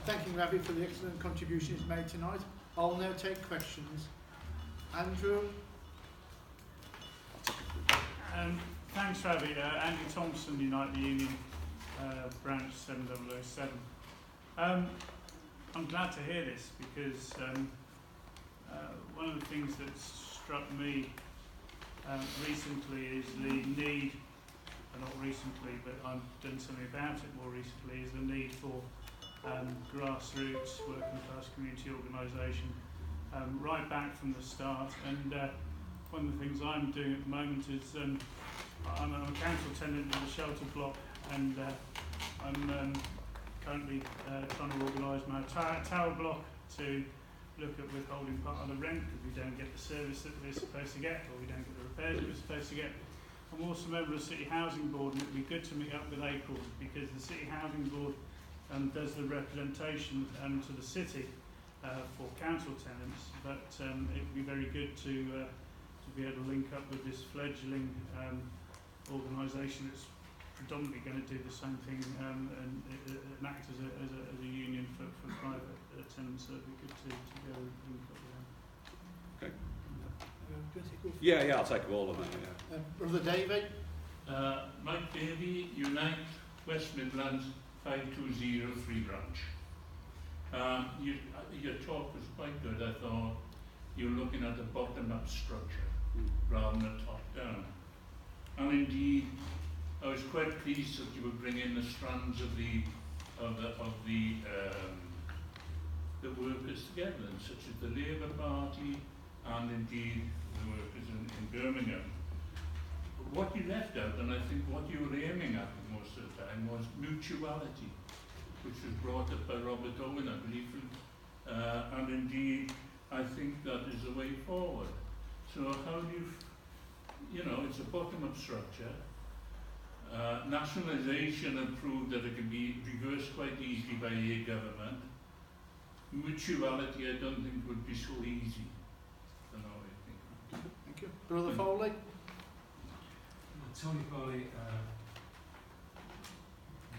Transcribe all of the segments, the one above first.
thanking Ravi for the excellent contributions made tonight. I'll now take questions. Andrew? Thanks, Ravi. Andy Thompson, Unite the Union, branch 7007. I'm glad to hear this because one of the things that struck me recently is the need, not recently, but I've done something about it more recently, is the need for grassroots, working class community organisation right back from the start. And one of the things I'm doing at the moment is I'm a council tenant in the shelter block, and I'm currently trying to organise my tower block to look at withholding part of the rent because we don't get the service that we're supposed to get, or we don't get the repairs that we're supposed to get. I'm also a member of the City Housing Board, and it would be good to meet up with April because the City Housing Board does the representation to the city for council tenants, but it would be very good to be able to link up with this fledgling organisation that's predominantly going to do the same thing and act as a union for private tenants. So it would be good to go and link up with them. Okay. Do you take all? Yeah, I'll take all of that. Yeah. Brother David? Mike Davey, Unite West Midlands 5203 branch. Your talk was quite good. I thought you were looking at a bottom-up structure rather than a top-down. And indeed, I was quite pleased that you were bringing the strands of the workers together, such as the Labour Party and indeed the workers in Birmingham. What you left out, and I think what you were aiming at most of the time, was mutuality, which was brought up by Robert Owen, I believe, and indeed I think that is the way forward. So how do you know, it's a bottom-up structure. Nationalisation had proved that it can be reversed quite easily by a government. Mutuality, I don't think, would be so easy. I don't know what you think. Thank you. Brother Foley? Tony Foley,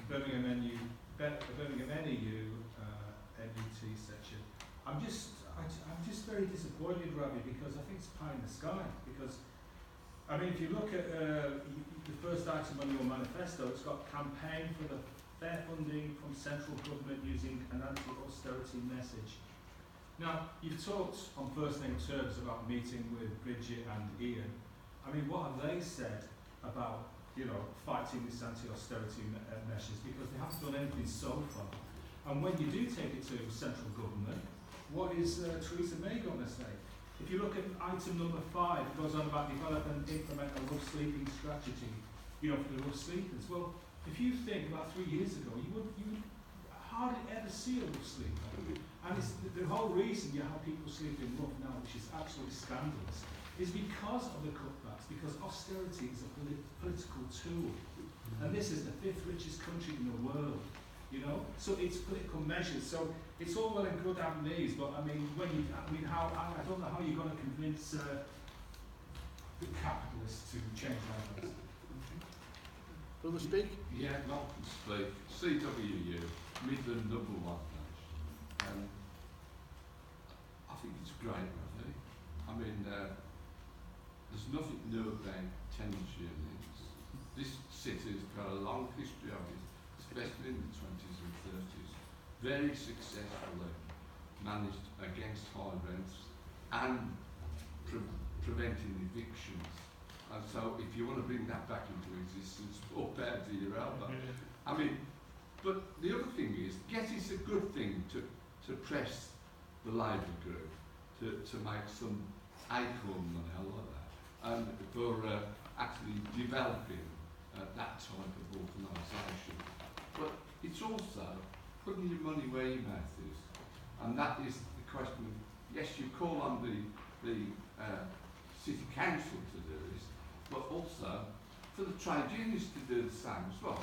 Birmingham NEU MUT section. I'm just very disappointed, Ravi, because I think it's pie in the sky. Because I mean, if you look at the first item on your manifesto, it's got campaign for the fair funding from central government using an anti-austerity message. Now, you've talked on first name terms about meeting with Bridget and Ian. I mean, what have they said about, you know, fighting this anti-austerity measures? Because they haven't done anything so far. And when you do take it to central government, what is Theresa May going to say? If you look at item number 5, it goes on about develop and implement a rough sleeping strategy, you know, for the rough sleepers. Well, if you think about 3 years ago, you would hardly ever see a rough sleeper. And it's the whole reason you have people sleeping rough now, which is absolutely scandalous, is because of the cutbacks, because austerity is a political tool. And this is the 5th richest country in the world, you know? So it's political measures. So it's all well and good having these, but I mean, I don't know how you're going to convince the capitalists to change their ways. Brother Speak? Yeah, Malcolm Speak, CWU, Midland number 1 nation. I think it's great, really. I mean, there's nothing new about tenants unions. This city's got a long history of it, especially in the 20s and 30s. Very successfully managed against high rents and preventing evictions. And so if you want to bring that back into existence, more power to your elbow. I mean, but the other thing is, yes, it's a good thing to press the Labour group to make some acorn money, I like that, and for actually developing that type of organisation. But it's also putting your money where your mouth is, and that is the question of, yes, you call on the City Council to do this, but also for the trade unions to do the same as well,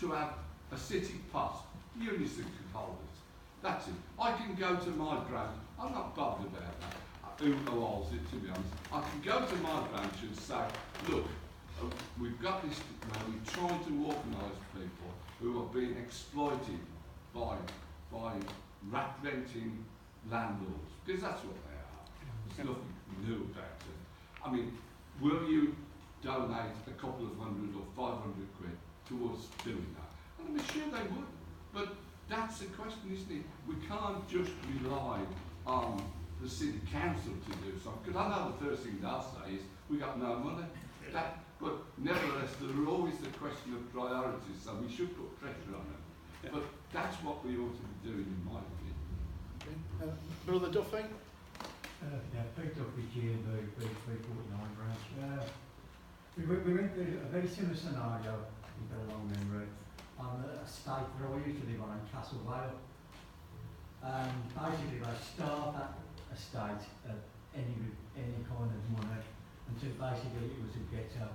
to have a city pot, unions that can hold it. That's it. I can go to my branch, I'm not bothered about that, who holds it, to be honest. I can go to my branch and say, look, we've got this, we're trying to organise people who are being exploited by by rat renting landlords, because that's what they are. There's nothing new about it. I mean, will you donate a couple of hundred or 500 quid towards doing that? And I'm sure they would, but that's the question, isn't it? We can't just rely on the city council to do something, because I know the first thing they'll say is, we got no money. But nevertheless, there are always the question of priorities, so we should put pressure on them. Yeah. But that's what we ought to be doing, in my opinion. Okay. Brother Duffy? Yeah, Pete Duffy, GMB, B349 branch. We went through a very similar scenario, you've got a long memory, on a estate where I used to live on in Castle Vale. Basically, they starved that estate at any kind of money until basically it was a ghetto.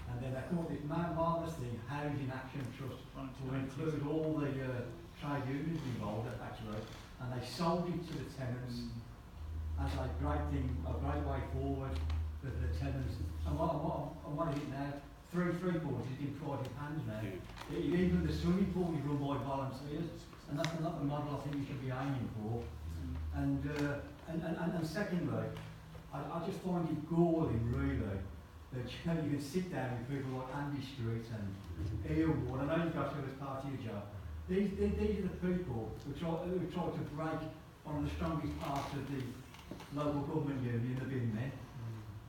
And then they called it marvellous thing, Housing Action Trust, to include all the trade unions involved actually, and they sold it to the tenants as a great thing, a great way forward for the tenants. And what is it now? Three quarters is in private hands now. Yeah. Even the swimming pool is run by volunteers, and that's not the model I think we should be aiming for. And secondly, I just find it galling really that you can sit down with people like Andy Street and Ian Ward. I know you guys do as part of your job. These are the people who try to break one of the strongest parts of the local government union, the bin men.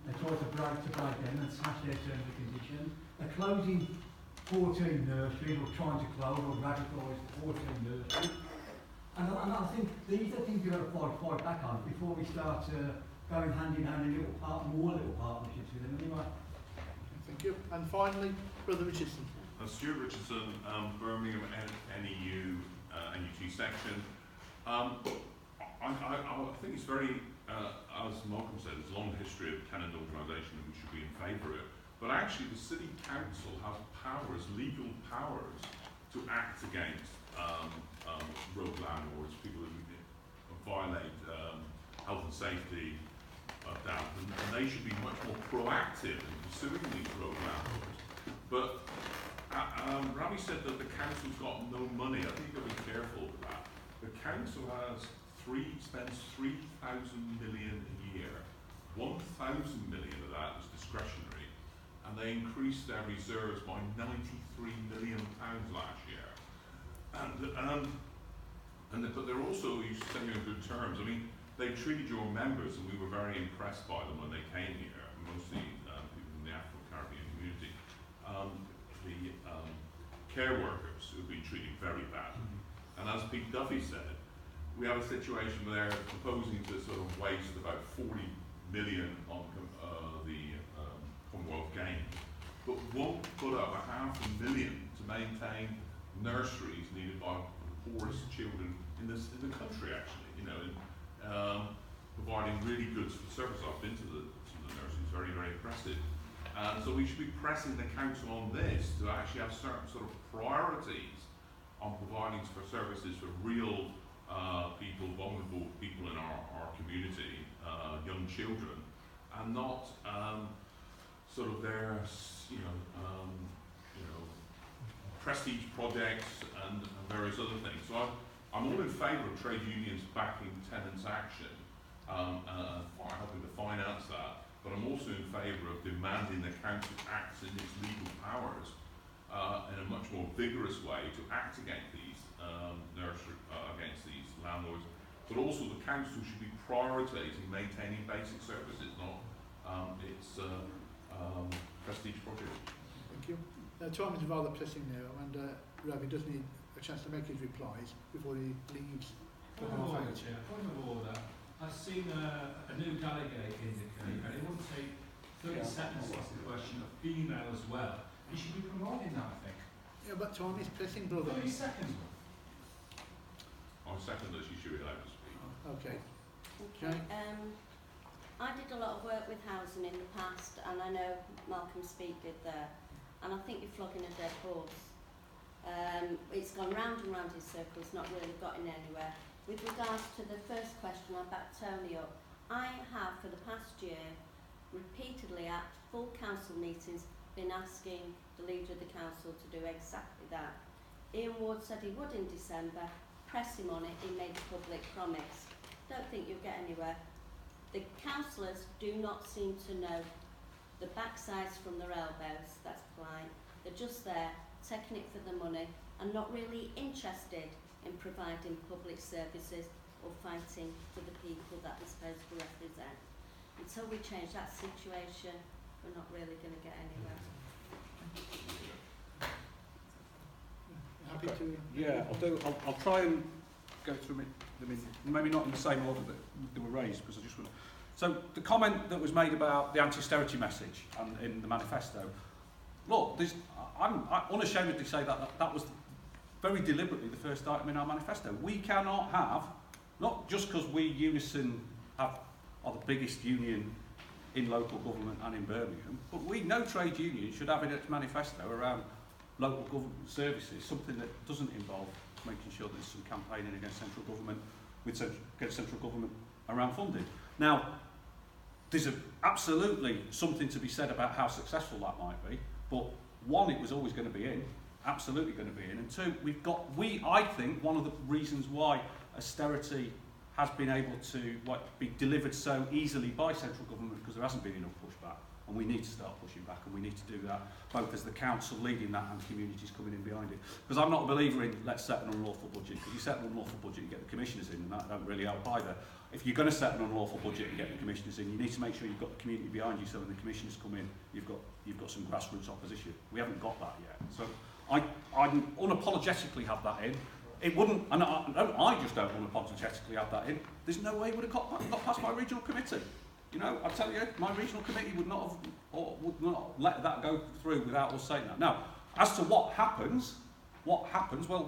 They try to break them and smash their terms and conditions. They're closing 14 nurseries, or trying to close or radicalise 14 nurseries. And I think these are things we've got to fight back on before we start going hand in hand in more little partnerships with them anyway. Thank you. And finally, Brother Richardson. Stuart Richardson, Birmingham NEU, NUT section. I think it's very, as Malcolm said, there's a long history of tenant organisation and we should be in favour of it. But actually the City Council has powers, legal powers, to act against road landlords, people who violate health and safety of that, and they should be much more proactive in pursuing these road landlords. But Ravi said that the council's got no money. I think you've got to be careful with that. The council spends 3,000 million a year. 1,000 million of that is discretionary, and they increased their reserves by 93 million pounds last year. But they're also, you say in good terms. I mean, they treated your members, and we were very impressed by them when they came here. Mostly people from the Afro-Caribbean community. The care workers who've been treated very badly. And as Pete Duffy said, we have a situation where they're proposing to sort of waste about 40 million on the Commonwealth Games, but won't put up $500,000 to maintain nurseries needed by the poorest children in the country, actually. You know, providing really good service. I've been to the nurseries, very, very impressive. And so we should be pressing the council on this to actually have certain sort of priorities on providing for services for real people, vulnerable people in our community, young children, and not sort of their prestige projects and various other things. So I'm all in favour of trade unions backing tenants' action, helping to finance that. But I'm also in favour of demanding the council acts in its legal powers in a much more vigorous way to act against these against these landlords. But also the council should be prioritising maintaining basic services, not its prestige projects. Thank you. Time is rather pressing now, and Ravi does need a chance to make his replies before he leaves. Point of order, Chair. Point of order. I've seen a new delegate indicate, and it won't take 30 seconds to ask the question, a female as well. You should be promoting that, I think. Yeah, but time is pressing, brother. 30 seconds. I second that she should be allowed to speak. Okay. Okay. I did a lot of work with housing in the past, and I know Malcolm Speak did there, and I think you're flogging a dead horse. It's gone round and round in circles, not really gotten anywhere. With regards to the first question, I backed Tony up. I have, for the past year, repeatedly at full council meetings, been asking the leader of the council to do exactly that. Ian Ward said he would in December. press him on it, he made a public promise. Don't think you'll get anywhere. The councillors do not seem to know the backsides from their elbows, that's polite. They're just there, taking it for the money, and not really interested in providing public services or fighting for the people that they're supposed to represent. Until we change that situation, we're not really going to get anywhere. Happy to... Yeah, I'll try and go through them maybe not in the same order that they were raised, because I just want to... So the comment that was made about the anti-austerity message and in the manifesto, look, I unashamedly say that was very deliberately the first item in our manifesto. We cannot have, not just because we, Unison, are the biggest union in local government and in Birmingham, but no trade union should have in its manifesto around local government services, something that doesn't involve making sure there's some campaigning against central government, against central government around funding. Now, there's absolutely something to be said about how successful that might be, but one, it was always going to be in, absolutely going to be in, and two, I think one of the reasons why austerity has been able to be delivered so easily by central government, because there hasn't been enough pushback, and we need to start pushing back, and we need to do that both as the council leading that and communities coming in behind it. Because I'm not a believer in let's set an unlawful budget, because you set an unlawful budget, you get the commissioners in, and that don't really help either. If you're going to set an unlawful budget and get the commissioners in, you need to make sure you've got the community behind you, so when the commissioners come in, you've got some grassroots opposition. We haven't got that yet. So I unapologetically have that in. It wouldn't, and I just don't unapologetically have that in. There's no way it would have got past my regional committee. You know, I tell you, my regional committee would not let that go through without us saying that. Now, as to what happens, well,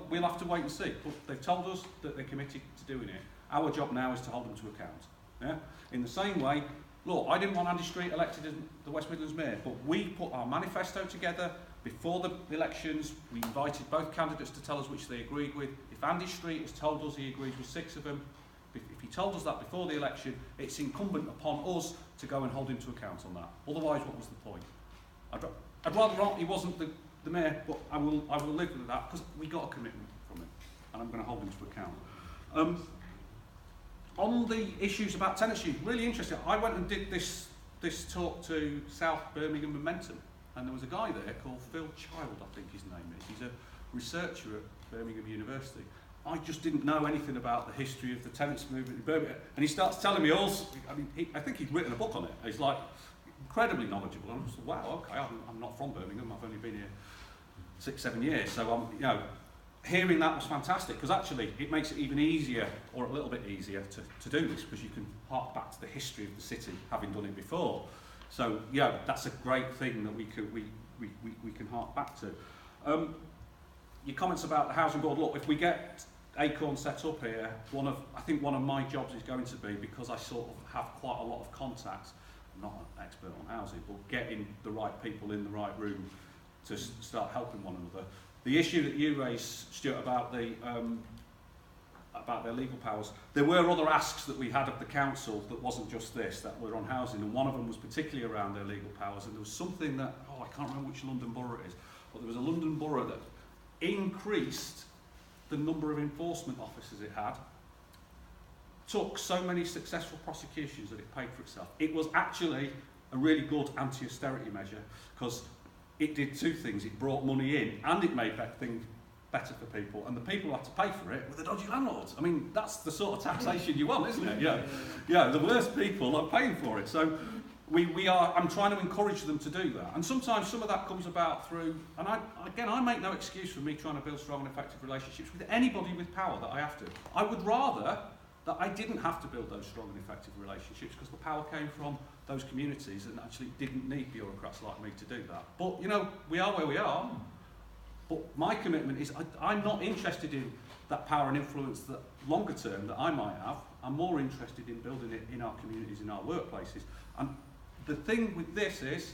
we'll have to wait and see. But they've told us that they're committed to doing it. Our job now is to hold them to account. Yeah? In the same way, look, I didn't want Andy Street elected as the West Midlands Mayor, but we put our manifesto together before the elections. We invited both candidates to tell us which they agreed with. If Andy Street has told us he agrees with 6 of them, if he told us that before the election, it's incumbent upon us to go and hold him to account on that. Otherwise, what was the point? I'd rather not he wasn't the mayor, but I will live with that because we got a commitment from him, and I'm going to hold him to account. On the issues about tenancy, really interesting. I went and did this talk to South Birmingham Momentum, and there was a guy there called Phil Child, I think his name is. He's a researcher at Birmingham University. I just didn't know anything about the history of the tenants movement in Birmingham, and he starts telling me all. I mean, I think he'd written a book on it. He's like incredibly knowledgeable. And I'm just wow, okay. I'm not from Birmingham. I've only been here 6-7 years, so hearing that was fantastic, because actually it makes it even easier, or a little bit easier, to do this, because you can hark back to the history of the city, having done it before. So yeah, that's a great thing that we can hark back to. Your comments about the housing board. Look, if we get Acorn set up here, I think one of my jobs is going to be, because I sort of have quite a lot of contacts. I'm not an expert on housing, but getting the right people in the right room to start helping one another. The issue that you raised, Stuart, about their legal powers, there were other asks that we had of the council that wasn't just this, that were on housing, and one of them was particularly around their legal powers, and there was something that, I can't remember which London borough it is, but there was a London borough that increased the number of enforcement officers it had, took so many successful prosecutions that it paid for itself. It was actually a really good anti-austerity measure, because it did two things. It brought money in, and it made things better for people, and the people who had to pay for it were the dodgy landlords. I mean, that's the sort of taxation you want, isn't it? Yeah, the worst people are paying for it. So I'm trying to encourage them to do that. And sometimes some of that comes about through, and I make no excuse for me trying to build strong and effective relationships with anybody with power that I have to. I would rather that I didn't have to build those strong and effective relationships, because the power came from those communities and actually didn't need bureaucrats like me to do that. But, we are where we are. But my commitment is I'm not interested in that power and influence that longer term that I might have. I'm more interested in building it in our communities, in our workplaces. And the thing with this is,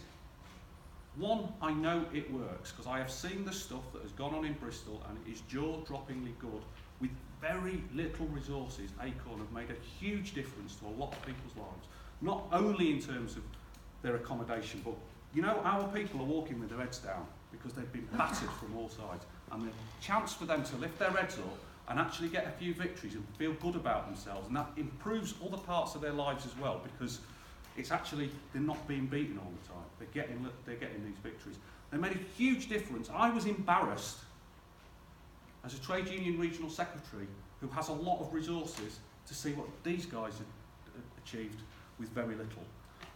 one, I know it works, because I have seen the stuff that has gone on in Bristol, and it is jaw-droppingly good. With very little resources, Acorn have made a huge difference to a lot of people's lives. Not only in terms of their accommodation, but our people are walking with their heads down because they've been battered from all sides. And the chance for them to lift their heads up and actually get a few victories and feel good about themselves, and that improves other parts of their lives as well, because it's actually, they're not being beaten all the time. They're getting these victories. They made a huge difference. I was embarrassed as a trade union regional secretary who has a lot of resources to see what these guys had achieved with very little.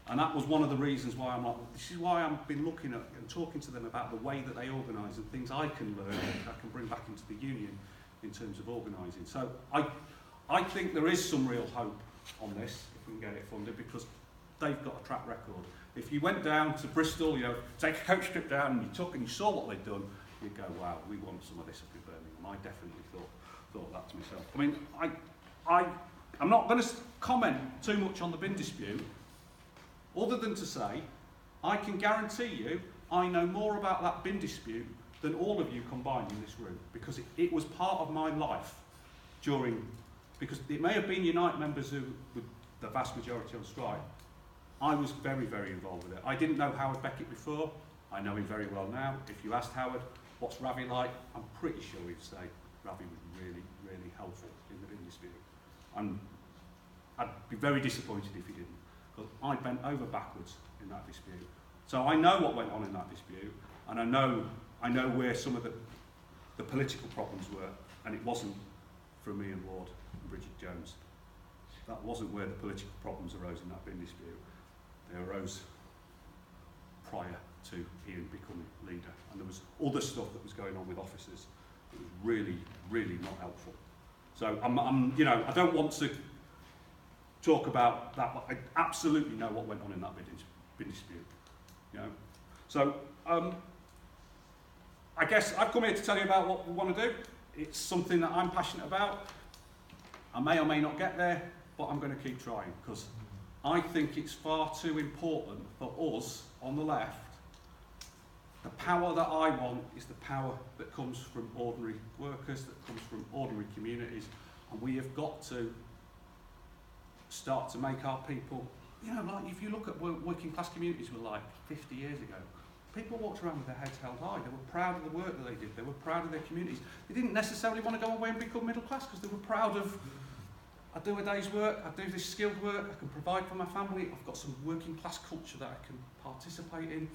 And that was one of the reasons why I'm like, this is why I've been looking at and talking to them about the way that they organise and things I can learn and I can bring back into the union in terms of organising. So I think there is some real hope on this if we can get it funded, because they've got a track record. If you went down to Bristol, you know, take a coach trip down and you took and you saw what they'd done, you'd go, wow, we want some of this up in Birmingham. I definitely thought that to myself. I mean, I'm not going to comment too much on the bin dispute, other than to say, I can guarantee you, I know more about that bin dispute than all of you combined in this room, because it was part of my life because it may have been Unite members who were the vast majority on strike. I was very, very involved with it. I didn't know Howard Beckett before. I know him very well now. If you asked Howard, what's Ravi like? I'm pretty sure he'd say Ravi was really, really helpful in the bin dispute. And I'd be very disappointed if he didn't, because I bent over backwards in that dispute. So I know what went on in that dispute, and I know where some of the political problems were, and it wasn't from Ian Ward and Bridget Jones. That wasn't where the political problems arose in that bin dispute. They arose prior to Ian becoming leader, and there was other stuff that was going on with officers that was really, really not helpful. So you know, I don't want to talk about that, but I absolutely know what went on in that bin dispute. You know, so I guess I've come here to tell you about what we want to do. It's something that I'm passionate about. I may or may not get there, but I'm going to keep trying, because I think it's far too important for us on the left. The power that I want is the power that comes from ordinary workers, that comes from ordinary communities, and we have got to start to make our people, you know, like if you look at what working class communities were like 50 years ago, people walked around with their heads held high. They were proud of the work that they did. They were proud of their communities. They didn't necessarily want to go away and become middle class, because they were proud of, I do a day's work, I do this skilled work, I can provide for my family, I've got some working class culture that I can participate in.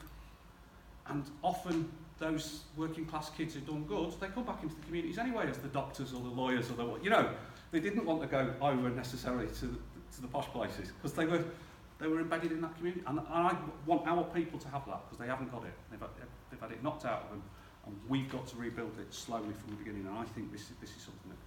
And often those working class kids who've done good, they come back into the communities anyway as the doctors or the lawyers or the, you know, they didn't want to go over necessarily to the posh places, because they were embedded in that community. And I want our people to have that, because they haven't got it. They've had it knocked out of them, and we've got to rebuild it slowly from the beginning. And I think this is something that